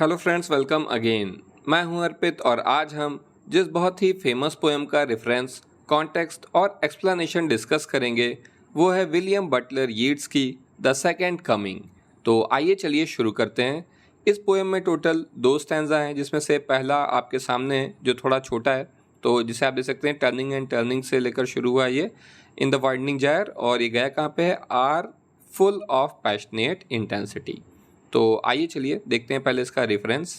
Hello friends, welcome again. मैं हूं अर्पित और आज हम जिस बहुत ही फेमस पोएम का रेफरेंस, कॉन्टेक्स्ट और एक्सप्लेनेशन डिस्कस करेंगे वो है विलियम बटलर यीट्स की द सेकंड कमिंग। तो आइए चलिए शुरू करते हैं। इस पोएम में टोटल 2 स्टैंजा हैं, जिसमें से पहला आपके सामने है जो थोड़ा छोटा है, तो जिसे आप देख सकते हैं टर्निंग एंड टर्निंग से लेकर शुरू हुआ ये इन द वाइडनिंग जायर, और ये गया कहाँ पे है, are full of passionate intensity. तो आइए चलिए देखते हैं पहले इसका reference.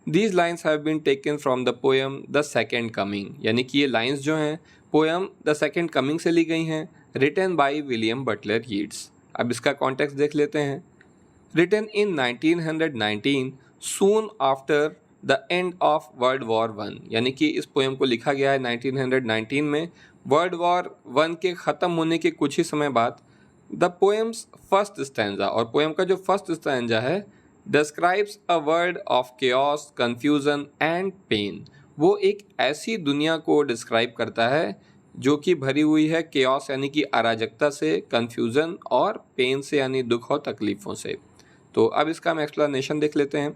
These lines have been taken from the poem the second coming, यानी कि ये लाइन्स जो हैं पोएम द सेकेंड कमिंग से ली गई हैं, written by William Butler Yeats. अब इसका कॉन्टेक्स्ट देख लेते हैं। Written in 1919 soon after the end of world war one, यानी कि इस पोएम को लिखा गया है 1919 में, वर्ल्ड वॉर वन के ख़त्म होने के कुछ ही समय बाद। द पोएम्स फर्स्ट स्टैंजा, और पोएम का जो फर्स्ट स्टैंजा है, describes a world of chaos, confusion and pain. वो एक ऐसी दुनिया को डिस्क्राइब करता है जो कि भरी हुई है केओस यानी कि अराजकता से, कंफ्यूजन और पेन से यानी दुख और तकलीफ़ों से। तो अब इसका हम एक्सप्लेनेशन देख लेते हैं।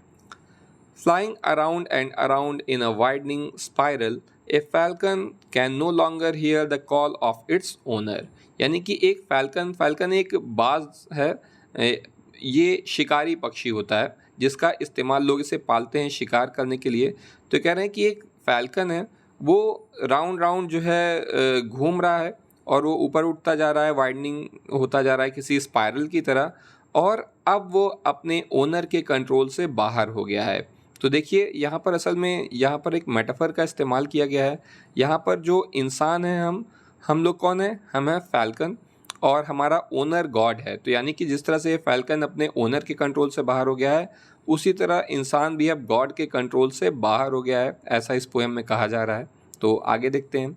Flying around and around in a widening spiral, a falcon can no longer hear the call of its owner। यानी कि एक फाल्कन एक बाज है, ये शिकारी पक्षी होता है जिसका इस्तेमाल लोग इसे पालते हैं शिकार करने के लिए। तो कह रहे हैं कि एक फाल्कन है, वो राउंड राउंड जो है घूम रहा है और वो ऊपर उठता जा रहा है, वाइडनिंग होता जा रहा है किसी स्पाइरल की तरह, और अब वो अपने ओनर के कंट्रोल से बाहर हो गया है। तो देखिए यहाँ पर असल में यहाँ पर एक मेटाफर का इस्तेमाल किया गया है। यहाँ पर जो इंसान है, हम लोग कौन है, हम हैं फैल्कन, और हमारा ओनर गॉड है। तो यानी कि जिस तरह से फैल्कन अपने ओनर के कंट्रोल से बाहर हो गया है, उसी तरह इंसान भी अब गॉड के कंट्रोल से बाहर हो गया है, ऐसा इस पोएम में कहा जा रहा है। तो आगे देखते हैं।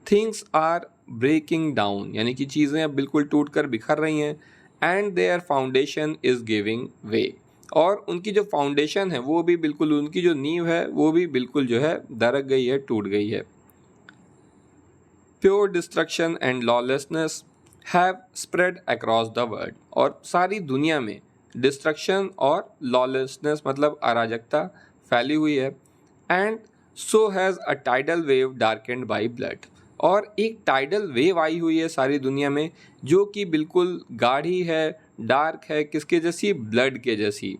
थिंग्स आर ब्रेकिंग डाउन, यानी कि चीज़ें अब बिल्कुल टूट कर बिखर रही हैं, and their foundation is giving way, और उनकी जो फाउंडेशन है वो भी बिल्कुल, उनकी जो नींव है वो भी बिल्कुल जो है दरक गई है, टूट गई है। Pure destruction and lawlessness have spread across the world, और सारी दुनिया में डिस्ट्रक्शन और लॉलेसनेस मतलब अराजकता फैली हुई है। And so has a tidal wave darkened by blood, और एक टाइडल वेव आई हुई है सारी दुनिया में जो कि बिल्कुल गाढ़ी है, डार्क है, किसके जैसी, ब्लड के जैसी,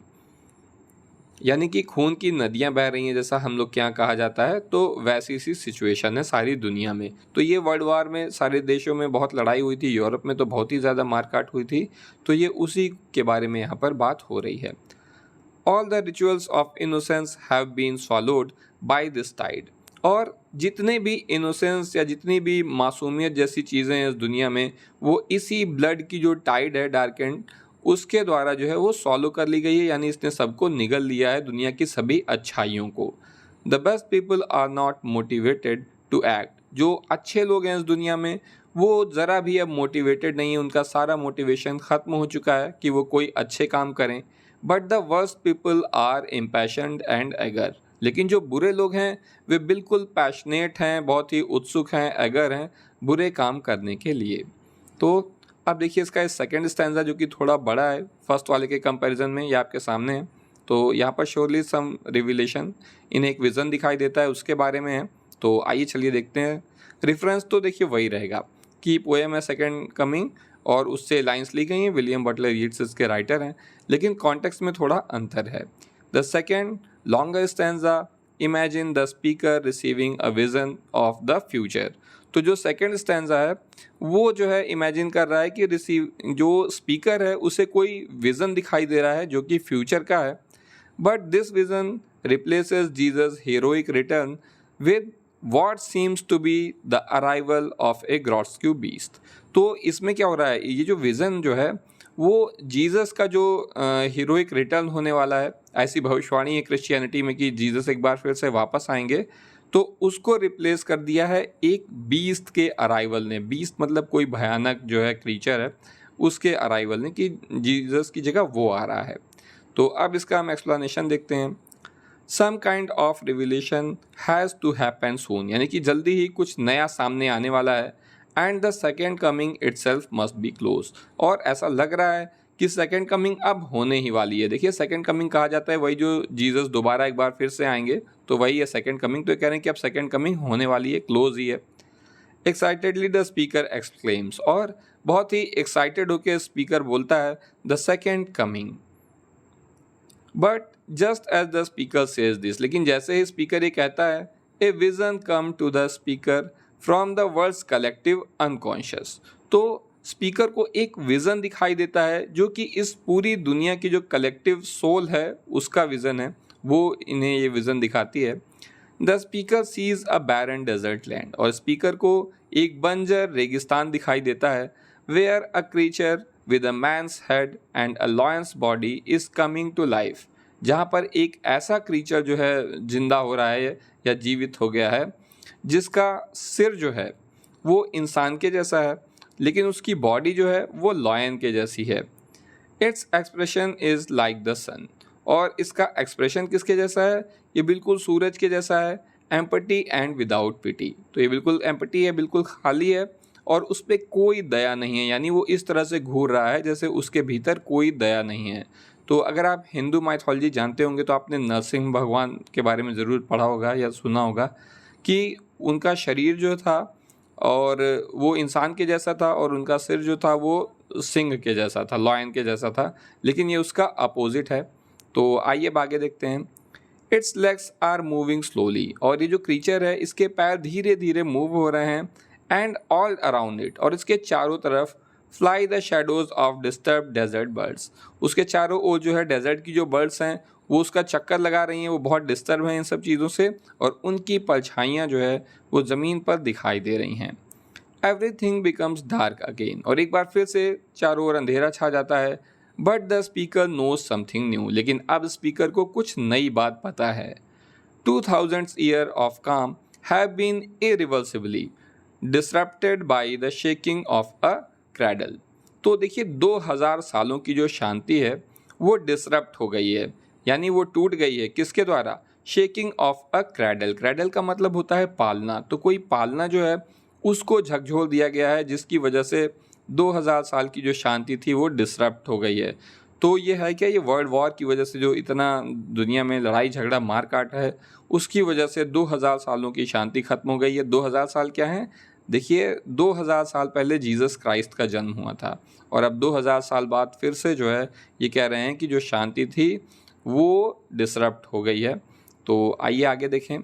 यानी कि खून की नदियां बह रही हैं जैसा हम लोग के यहाँ कहा जाता है। तो वैसी सी सिचुएशन है सारी दुनिया में। तो ये वर्ल्ड वार में सारे देशों में बहुत लड़ाई हुई थी, यूरोप में तो बहुत ही ज़्यादा मारकाट हुई थी, तो ये उसी के बारे में यहाँ पर बात हो रही है। All the rituals of innocence have been swallowed by this tide, और जितने भी इनोसेंस या जितनी भी मासूमियत जैसी चीज़ें हैं इस दुनिया में, वो इसी ब्लड की जो टाइड है डार्केंड, उसके द्वारा जो है वो सॉलो कर ली गई है, यानी इसने सबको निगल लिया है, दुनिया की सभी अच्छाइयों को। The best people are not motivated to act, जो अच्छे लोग हैं इस दुनिया में वो ज़रा भी अब मोटिवेटेड नहीं है, उनका सारा मोटिवेशन ख़त्म हो चुका है कि वो कोई अच्छे काम करें। But the worst people are impassioned and eager, लेकिन जो बुरे लोग हैं वे बिल्कुल पैशनेट हैं, बहुत ही उत्सुक हैं, एगर हैं बुरे काम करने के लिए। तो अब देखिए इसका इस सेकेंड स्टैंजा जो कि थोड़ा बड़ा है फर्स्ट वाले के कंपैरिजन में, ये आपके सामने है। तो यहाँ पर श्योरली सम रिविलेशन, इन्हें एक विज़न दिखाई देता है, उसके बारे में है। तो आइए चलिए देखते हैं। रेफरेंस तो देखिए वही रहेगा कि पोएम है सेकेंड कमिंग, और उससे लाइंस ली गई हैं, विलियम बटलर यीट्स इसके राइटर हैं, लेकिन कॉन्टेक्स्ट में थोड़ा अंतर है। The second longer stanza, imagine the speaker receiving a vision of the future. तो जो सेकेंड स्टैंजा है वो जो है इमेजिन कर रहा है कि जो स्पीकर है उसे कोई विज़न दिखाई दे रहा है जो कि फ्यूचर का है, but this vision replaces Jesus heroic return with what seems to be the arrival of a grotesque beast. तो इसमें क्या हो रहा है, ये जो विज़न जो है वो जीसस का जो हीरोइक रिटर्न होने वाला है, ऐसी भविष्यवाणी है क्रिश्चियनिटी में कि जीसस एक बार फिर से वापस आएंगे, तो उसको रिप्लेस कर दिया है एक बीस्ट के अराइवल ने। बीस्ट मतलब कोई भयानक जो है क्रीचर है, उसके अराइवल ने, कि जीसस की जगह वो आ रहा है। तो अब इसका हम एक्सप्लेनेशन देखते हैं। Some kind of revelation has to happen soon, यानी कि जल्दी ही कुछ नया सामने आने वाला है। And the second coming itself must be close, और ऐसा लग रहा है कि सेकंड कमिंग अब होने ही वाली है। देखिए सेकंड कमिंग कहा जाता है वही जो जीसस दोबारा एक बार फिर से आएंगे, तो वही है सेकंड कमिंग। तो ये कह रहे हैं कि अब सेकंड कमिंग होने वाली है, क्लोज ही है। एक्साइटेडली द स्पीकर एक्सक्लेम्स, और बहुत ही एक्साइटेड होकर स्पीकर बोलता है the second coming. But just as the speaker says this, लेकिन जैसे ही स्पीकर ये कहता है, a vision come to the speaker from the world's collective unconscious. तो स्पीकर को एक विजन दिखाई देता है जो कि इस पूरी दुनिया की जो कलेक्टिव सोल है उसका विजन है, वो इन्हें ये विजन दिखाती है। The speaker sees a barren desert land, और स्पीकर को एक बंजर रेगिस्तान दिखाई देता है। Where a creature with a man's head and a lion's body is coming to life, जहाँ पर एक ऐसा क्रीचर जो है जिंदा हो रहा है या जीवित हो गया है, जिसका सिर जो है वो इंसान के जैसा है लेकिन उसकी बॉडी जो है वो लॉयन के जैसी है। Its expression is like the sun, और इसका एक्सप्रेशन किसके जैसा है? ये बिल्कुल सूरज के जैसा है। एम्पटी एंड विदाउट पिटी, तो ये बिल्कुल एम्पटी है, बिल्कुल खाली है और उस पर कोई दया नहीं है, यानी वो इस तरह से घूर रहा है जैसे उसके भीतर कोई दया नहीं है। तो अगर आप हिंदू माइथोलॉजी जानते होंगे तो आपने नरसिंह भगवान के बारे में ज़रूर पढ़ा होगा या सुना होगा कि उनका शरीर जो था और वो इंसान के जैसा था और उनका सिर जो था वो सिंह के जैसा था, लॉयन के जैसा था, लेकिन ये उसका अपोजिट है। तो आइए आगे देखते हैं। Its legs are moving slowly, और ये जो क्रीचर है इसके पैर धीरे धीरे मूव हो रहे हैं। एंड ऑल अराउंड इट, और इसके चारों तरफ fly the shadows of disturb desert birds, उसके चारों ओर जो है डेजर्ट की जो बर्ड्स हैं वो उसका चक्कर लगा रही हैं, वो बहुत डिस्टर्ब हैं इन सब चीज़ों से, और उनकी परछाइयाँ जो है वो ज़मीन पर दिखाई दे रही हैं। एवरीथिंग बिकम्स डार्क अगेन, और एक बार फिर से चारों ओर अंधेरा छा जाता है। But the speaker knows something new, लेकिन अब स्पीकर को कुछ नई बात पता है। 2000 year of calm have been irreversibly disrupted by the shaking of a cradle. तो देखिए 2000 सालों की जो शांति है वो डिसरप्ट हो गई है, यानी वो टूट गई है। किसके द्वारा? Shaking of a cradle. Cradle का मतलब होता है पालना, तो कोई पालना जो है उसको झकझोर दिया गया है, जिसकी वजह से 2000 साल की जो शांति थी वो डिसरप्ट हो गई है। तो ये है क्या, ये वर्ल्ड वॉर की वजह से जो इतना दुनिया में लड़ाई झगड़ा मार काट है उसकी वजह से 2000 सालों की शांति खत्म हो गई है। 2000 साल क्या है? देखिए 2000 साल पहले जीसस क्राइस्ट का जन्म हुआ था, और अब 2000 साल बाद फिर से जो है ये कह रहे हैं कि जो शांति थी वो डिसरप्ट हो गई है। तो आइए आगे देखें।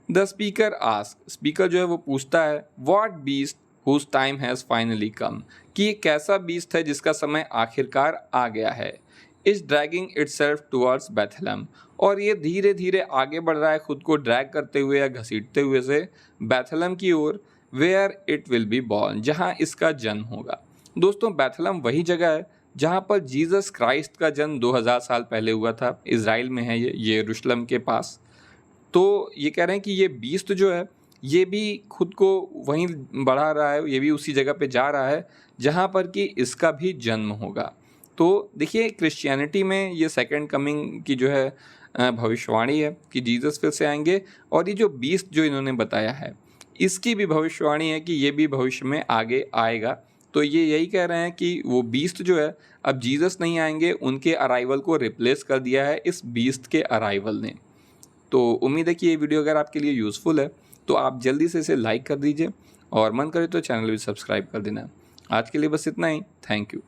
द स्पीकर आस्क, स्पीकर जो है वो पूछता है, what beast whose time has finally come, कि ये कैसा बीस्ट है जिसका समय आखिरकार आ गया है। Is dragging itself towards Bethlem, और ये धीरे धीरे आगे बढ़ रहा है, खुद को ड्रैग करते हुए या घसीटते हुए से बेथलेम की ओर। Where it will be born, जहाँ इसका जन्म होगा। दोस्तों बेथलेम वही जगह है जहाँ पर जीसस क्राइस्ट का जन्म 2000 साल पहले हुआ था। इज़राइल में है ये यरूशलेम के पास। तो ये कह रहे हैं कि ये बीस्ट जो है ये भी खुद को वहीं बढ़ा रहा है, ये भी उसी जगह पे जा रहा है जहाँ पर कि इसका भी जन्म होगा। तो देखिए क्रिश्चियनिटी में ये सेकंड कमिंग की जो है भविष्यवाणी है कि जीसस फिर से आएंगे, और ये जो बीस्ट जो इन्होंने बताया है इसकी भी भविष्यवाणी है कि ये भी भविष्य में आगे आएगा। तो ये यही कह रहे हैं कि वो बीस्ट जो है अब जीसस नहीं आएंगे, उनके अराइवल को रिप्लेस कर दिया है इस बीस्ट के अराइवल ने। तो उम्मीद है कि ये वीडियो अगर आपके लिए यूज़फुल है तो आप जल्दी से इसे लाइक कर दीजिए, और मन करे तो चैनल भी सब्सक्राइब कर देना। आज के लिए बस इतना ही। Thank you.